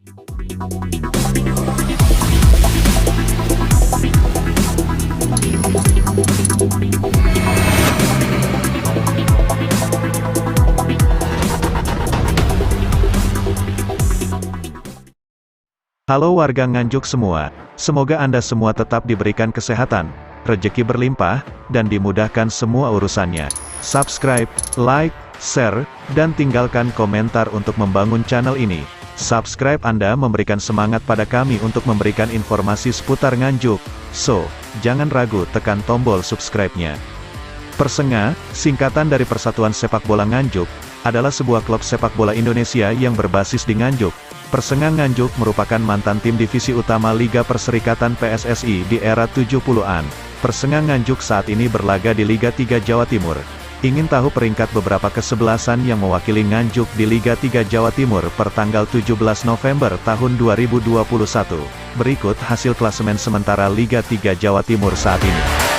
Halo warga Nganjuk semua, semoga Anda semua tetap diberikan kesehatan, rezeki berlimpah, dan dimudahkan semua urusannya. Subscribe, like, share, dan tinggalkan komentar untuk membangun channel ini. Subscribe Anda memberikan semangat pada kami untuk memberikan informasi seputar Nganjuk. So, jangan ragu tekan tombol subscribe-nya. Persenga, singkatan dari Persatuan Sepak Bola Nganjuk, adalah sebuah klub sepak bola Indonesia yang berbasis di Nganjuk. Persenga Nganjuk merupakan mantan tim divisi utama Liga Perserikatan PSSI di era 70-an. Persenga Nganjuk saat ini berlaga di Liga 3 Jawa Timur. Ingin tahu peringkat beberapa kesebelasan yang mewakili Nganjuk di Liga 3 Jawa Timur per tanggal 17 November tahun 2021? Berikut hasil klasemen sementara Liga 3 Jawa Timur saat ini.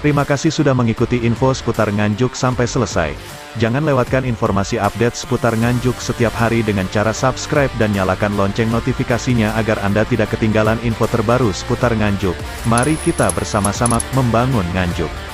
Terima kasih sudah mengikuti info seputar Nganjuk sampai selesai. Jangan lewatkan informasi update seputar Nganjuk setiap hari dengan cara subscribe dan nyalakan lonceng notifikasinya agar Anda tidak ketinggalan info terbaru seputar Nganjuk. Mari kita bersama-sama membangun Nganjuk.